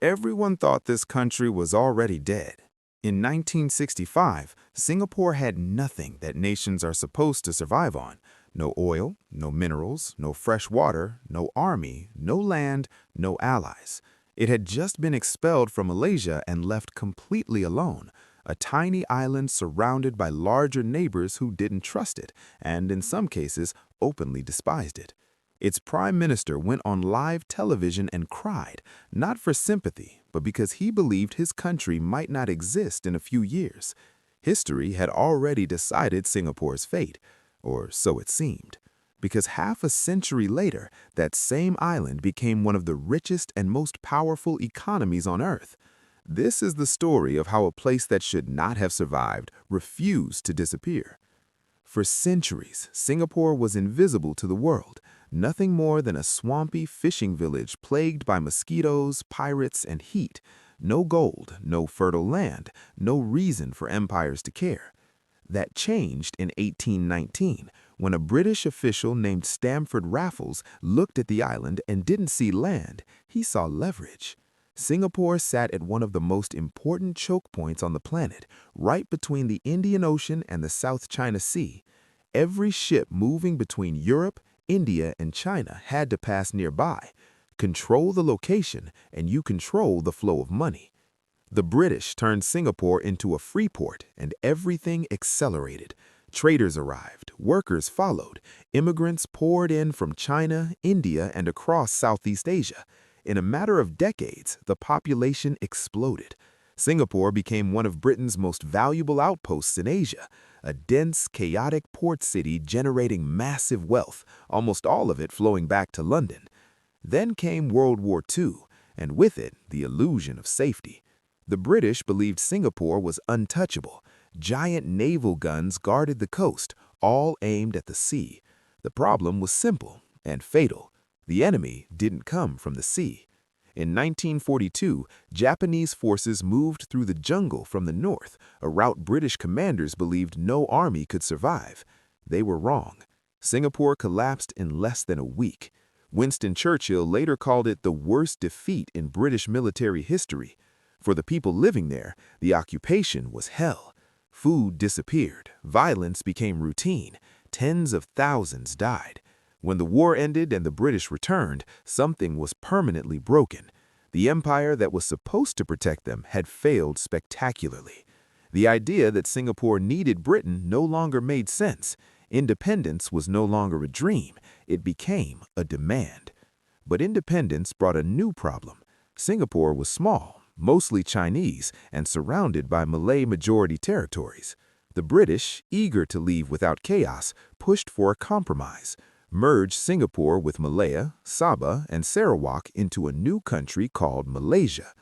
Everyone thought this country was already dead. In 1965, Singapore had nothing that nations are supposed to survive on. No oil, no minerals, no fresh water, no army, no land, no allies. It had just been expelled from Malaysia and left completely alone, a tiny island surrounded by larger neighbors who didn't trust it and, in some cases, openly despised it. Its prime minister went on live television and cried, not for sympathy, but because he believed his country might not exist in a few years. History had already decided Singapore's fate, or so it seemed, because half a century later, that same island became one of the richest and most powerful economies on Earth. This is the story of how a place that should not have survived refused to disappear. For centuries, Singapore was invisible to the world, nothing more than a swampy fishing village plagued by mosquitoes, pirates, and heat. No gold, no fertile land, no reason for empires to care. That changed in 1819, when a British official named Stamford Raffles looked at the island and didn't see land, he saw leverage. Singapore sat at one of the most important choke points on the planet, right between the Indian Ocean and the South China Sea. Every ship moving between Europe, India, and China had to pass nearby. Control the location, and you control the flow of money. The British turned Singapore into a free port, and everything accelerated. Traders arrived, workers followed, immigrants poured in from China, India, and across Southeast Asia. In a matter of decades, the population exploded. Singapore became one of Britain's most valuable outposts in Asia, a dense, chaotic port city generating massive wealth, almost all of it flowing back to London. Then came World War II, and with it, the illusion of safety. The British believed Singapore was untouchable. Giant naval guns guarded the coast, all aimed at the sea. The problem was simple and fatal. The enemy didn't come from the sea. In 1942, Japanese forces moved through the jungle from the north, a route British commanders believed no army could survive. They were wrong. Singapore collapsed in less than a week. Winston Churchill later called it the worst defeat in British military history. For the people living there, the occupation was hell. Food disappeared, violence became routine, tens of thousands died. When the war ended and the British returned, something was permanently broken. The empire that was supposed to protect them had failed spectacularly. The idea that Singapore needed Britain no longer made sense. Independence was no longer a dream, it became a demand. But independence brought a new problem. Singapore was small, mostly Chinese, and surrounded by Malay-majority territories. The British, eager to leave without chaos, pushed for a compromise. Merged Singapore with Malaya, Sabah, and Sarawak into a new country called Malaysia.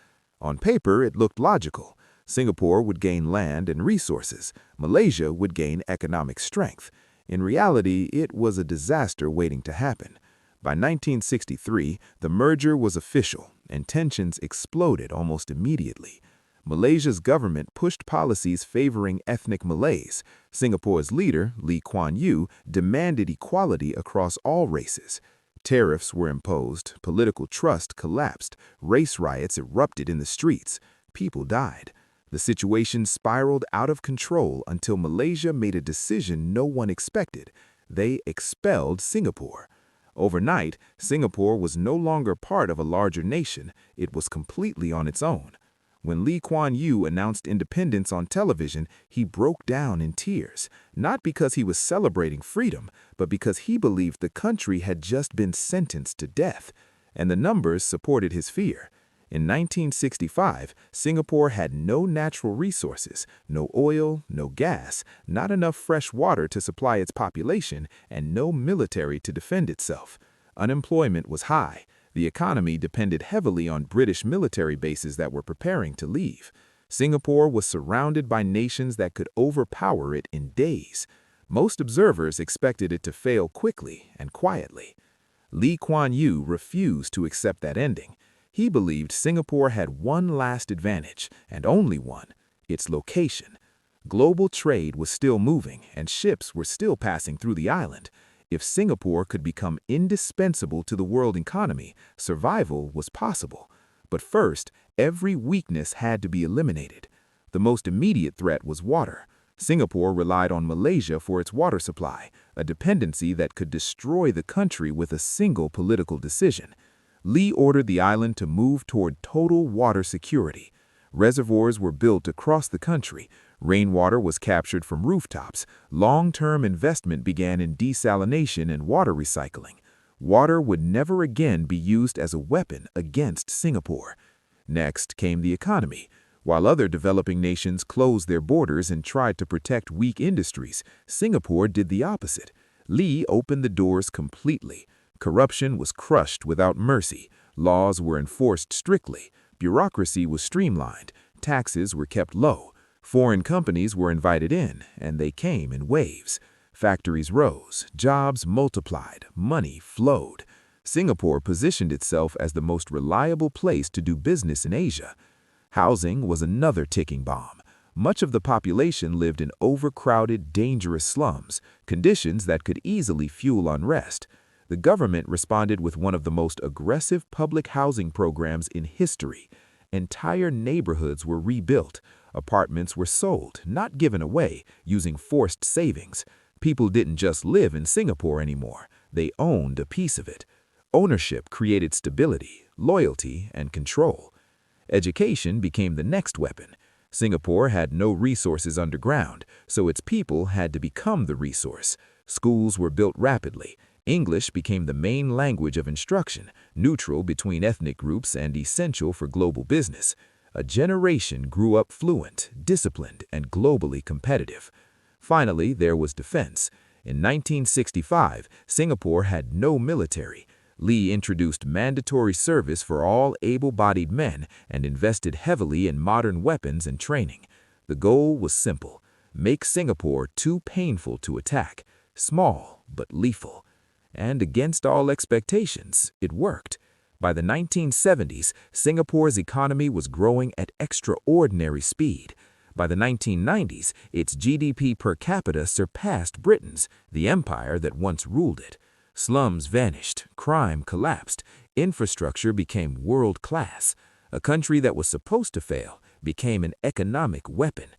On paper, it looked logical. Singapore would gain land and resources. Malaysia would gain economic strength. In reality, it was a disaster waiting to happen. By 1963, the merger was official, and tensions exploded almost immediately. Malaysia's government pushed policies favoring ethnic Malays. Singapore's leader, Lee Kuan Yew, demanded equality across all races. Tariffs were imposed, political trust collapsed, race riots erupted in the streets. People died. The situation spiraled out of control until Malaysia made a decision no one expected. They expelled Singapore. Overnight, Singapore was no longer part of a larger nation. It was completely on its own. When Lee Kuan Yew announced independence on television, he broke down in tears, not because he was celebrating freedom, but because he believed the country had just been sentenced to death. And the numbers supported his fear. In 1965, Singapore had no natural resources, no oil, no gas, not enough fresh water to supply its population, and no military to defend itself. Unemployment was high. The economy depended heavily on British military bases that were preparing to leave. Singapore was surrounded by nations that could overpower it in days. Most observers expected it to fail quickly and quietly. Lee Kuan Yew refused to accept that ending. He believed Singapore had one last advantage, and only one: its location. Global trade was still moving, and ships were still passing through the island. If Singapore could become indispensable to the world economy, survival was possible. But first, every weakness had to be eliminated. The most immediate threat was water. Singapore relied on Malaysia for its water supply, a dependency that could destroy the country with a single political decision. Lee ordered the island to move toward total water security. Reservoirs were built across the country. Rainwater was captured from rooftops. Long-term investment began in desalination and water recycling. Water would never again be used as a weapon against Singapore. Next came the economy. While other developing nations closed their borders and tried to protect weak industries, Singapore did the opposite. Lee opened the doors completely. Corruption was crushed without mercy. Laws were enforced strictly. Bureaucracy was streamlined. Taxes were kept low. Foreign companies were invited in, and they came in waves. Factories rose, jobs multiplied, money flowed. Singapore positioned itself as the most reliable place to do business in Asia. Housing was another ticking bomb. Much of the population lived in overcrowded, dangerous slums, conditions that could easily fuel unrest. The government responded with one of the most aggressive public housing programs in history. Entire neighborhoods were rebuilt. Apartments were sold, not given away, using forced savings. People didn't just live in Singapore anymore. They owned a piece of it. Ownership created stability, loyalty, and control. Education became the next weapon. Singapore had no resources underground, so its people had to become the resource. Schools were built rapidly. English became the main language of instruction, neutral between ethnic groups and essential for global business. A generation grew up fluent, disciplined, and globally competitive. Finally, there was defense. In 1965, Singapore had no military. Lee introduced mandatory service for all able-bodied men and invested heavily in modern weapons and training. The goal was simple: make Singapore too painful to attack, small but lethal. And against all expectations, it worked. By the 1970s, Singapore's economy was growing at extraordinary speed. By the 1990s, its GDP per capita surpassed Britain's, the empire that once ruled it. Slums vanished, crime collapsed, infrastructure became world-class. A country that was supposed to fail became an economic weapon.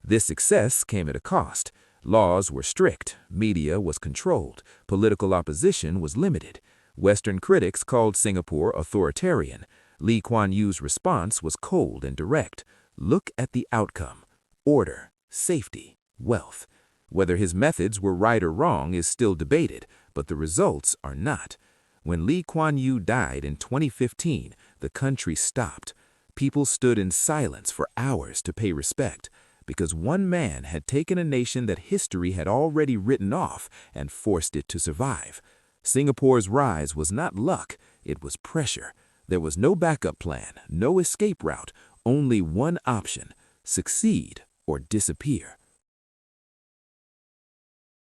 This success came at a cost. Laws were strict, media was controlled, political opposition was limited. Western critics called Singapore authoritarian. Lee Kuan Yew's response was cold and direct. Look at the outcome: order, safety, wealth. Whether his methods were right or wrong is still debated, but the results are not. When Lee Kuan Yew died in 2015, the country stopped. People stood in silence for hours to pay respect, because one man had taken a nation that history had already written off and forced it to survive. Singapore's rise was not luck, it was pressure. There was no backup plan, no escape route, only one option: succeed or disappear.